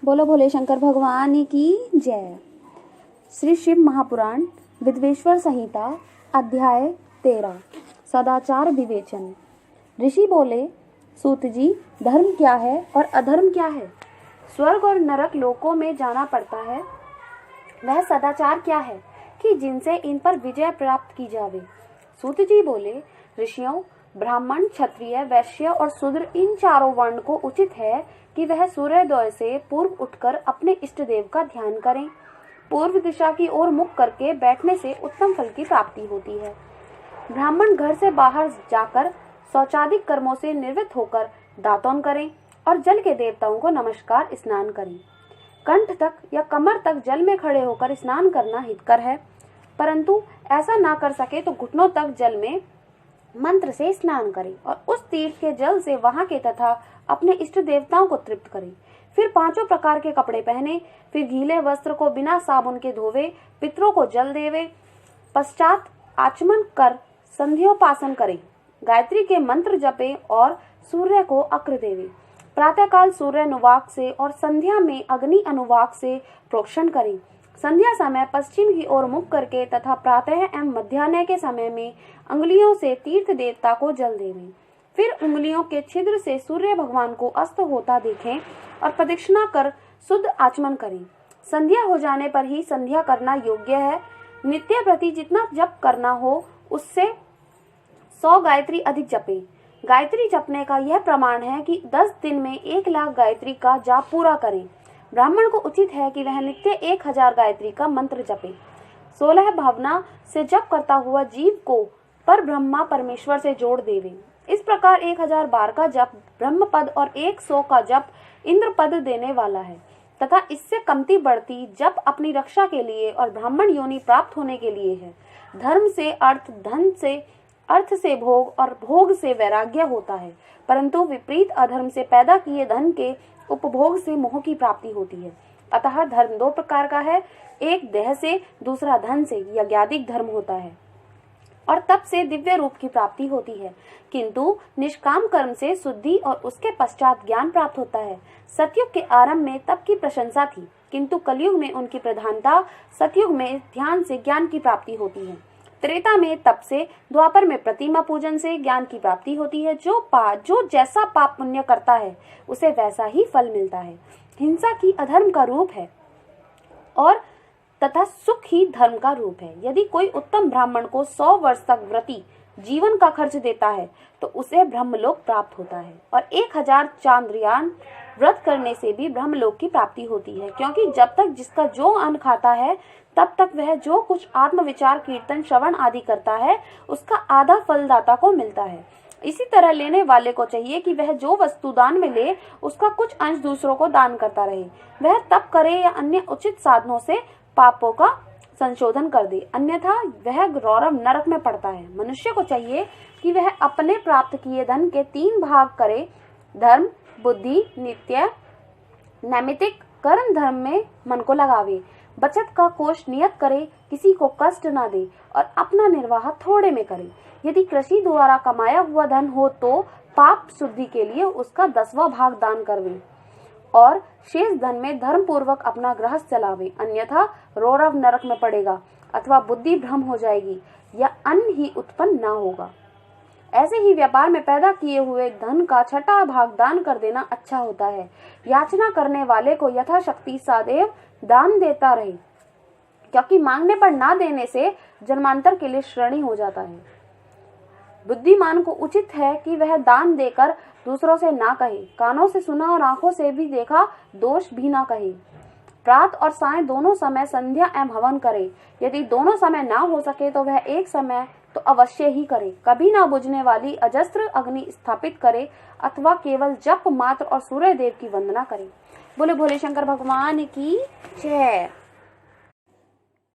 बोलो भोले शंकर भगवान की जय। श्री शिव महापुराण विद्वेश्वर संहिता अध्याय 13 सदाचार विवेचन। ऋषि बोले, सूत जी, धर्म क्या है और अधर्म क्या है? स्वर्ग और नरक लोकों में जाना पड़ता है। वह सदाचार क्या है कि जिनसे इन पर विजय प्राप्त की जावे? सूत जी बोले, ऋषियों, ब्राह्मण, क्षत्रिय, वैश्य और शूद्र इन चारों वर्ण को उचित है कि वह सूर्योदय से पूर्व उठकर अपने इष्ट देव का ध्यान करें। पूर्व दिशा की ओर मुख करके बैठने से उत्तम फल की प्राप्ति होती है। ब्राह्मण घर से बाहर जाकर शौचादिक कर्मों से निवृत्त होकर दातून करें और जल के देवताओं को नमस्कार स्नान करें। कंठ तक या कमर तक जल में खड़े होकर स्नान करना हितकर है, परंतु ऐसा ना कर सके तो घुटनों तक जल में मंत्र से स्नान करें और उस तीर्थ के जल से वहां के तथा अपने इष्ट देवताओं को तृप्त करें। फिर पांचों प्रकार के कपड़े पहने, फिर गीले वस्त्र को बिना साबुन के धोवे, पितरों को जल देवे, पश्चात आचमन कर संध्योपासन करें, गायत्री के मंत्र जपे और सूर्य को अर्घ्य देवे। प्रातःकाल सूर्य अनुवाक से और संध्या में अग्नि अनुवाक से प्रोक्षण करें। संध्या समय पश्चिम की ओर मुख करके तथा प्रातः एवं मध्याह्न के समय में अंगुलियों से तीर्थ देवता को जल देवें। फिर उंगलियों के छिद्र से सूर्य भगवान को अस्त होता देखें और प्रदक्षिणा कर शुद्ध आचमन करें। संध्या हो जाने पर ही संध्या करना योग्य है। नित्य प्रति जितना जप करना हो उससे 100 गायत्री अधिक जपें। गायत्री जपने का यह प्रमाण है कि 10 दिन में 1 लाख गायत्री का जाप पूरा करें। ब्राह्मण को उचित है कि वह नित्य 1000 गायत्री का मंत्र जपे। 16 भावना से जप करता हुआ जीव को पर ब्रह्मा परमेश्वर से जोड़ देवे। इस प्रकार 1000 बार का जप ब्रह्म पद और 100 का जप इंद्र पद देने वाला है तथा इससे कमती बढ़ती जप अपनी रक्षा के लिए और ब्राह्मण योनि प्राप्त होने के लिए है। धर्म से अर्थ, धन से अर्थ से भोग और भोग से वैराग्य होता है, परंतु विपरीत अधर्म से पैदा किए धन के उपभोग से मोह की प्राप्ति होती है। अतः धर्म 2 प्रकार का है, एक देह से, दूसरा धन से। यज्ञादिक धर्म होता है और तप से दिव्य रूप की प्राप्ति होती है, किंतु निष्काम कर्म से शुद्धि और उसके पश्चात ज्ञान प्राप्त होता है। सतयुग के आरंभ में तप की प्रशंसा थी, किंतु कलयुग में उनकी प्रधानता। सतयुग में ध्यान से ज्ञान की प्राप्ति होती है, त्रेता में तप से, द्वापर में प्रतिमा पूजन से ज्ञान की प्राप्ति होती है। जो जैसा पाप पुण्य करता है उसे वैसा ही फल मिलता है। हिंसा की अधर्म का रूप है और तथा सुख ही धर्म का रूप है। यदि कोई उत्तम ब्राह्मण को 100 वर्ष तक व्रती जीवन का खर्च देता है तो उसे ब्रह्मलोक प्राप्त होता है और 1000 चांद्रयान व्रत करने से भी ब्रह्मलोक की प्राप्ति होती है, क्योंकि जब तक जिसका जो अन्न खाता है तब तक वह जो कुछ आत्म विचार, कीर्तन, श्रवण आदि करता है उसका आधा फलदाता को मिलता है। इसी तरह लेने वाले को चाहिए कि वह जो वस्तु दान में ले उसका कुछ अंश दूसरों को दान करता रहे। वह तप करे या अन्य उचित साधनों से पापों का संशोधन कर दे, अन्यथा वह रौरव नरक में पड़ता है। मनुष्य को चाहिए कि वह अपने प्राप्त किए धन के 3 भाग करे। धर्म, बुद्धि, नित्य, नैमित्तिक कर्म धर्म में मन को लगावे। बचत का कोष नियत करे, किसी को कष्ट ना दे और अपना निर्वाह थोड़े में करे। यदि कृषि द्वारा कमाया हुआ धन हो तो पाप शुद्धि के लिए उसका 10वां भाग दान करवे और शेष धन में धर्म पूर्वक अपना गृहस्थ चलावे, अन्यथा रौरव नरक में पड़ेगा अथवा बुद्धि भ्रम हो जाएगी या अन्न ही उत्पन्न ना होगा। ऐसे ही व्यापार में पैदा किए हुए धन का 6वां भाग दान कर देना अच्छा होता है। याचना करने वाले को यथाशक्ति सदैव दान देता रहे, क्योंकि मांगने पर ना देने से जन्मांतर के लिए श्रेणी हो जाता है। बुद्धिमान को उचित है कि वह दान देकर दूसरों से ना कहे, कानों से सुना और आंखों से भी देखा दोष भी ना कहे। प्रात और साय दोनों समय संध्या एवं हवन करे। यदि दोनों समय ना हो सके तो वह एक समय तो अवश्य ही करे। कभी ना बुझने वाली अजस्त्र अग्नि स्थापित करे अथवा केवल जप मात्र और सूर्य देव की वंदना करे। बोले भोले शंकर भगवान की जय।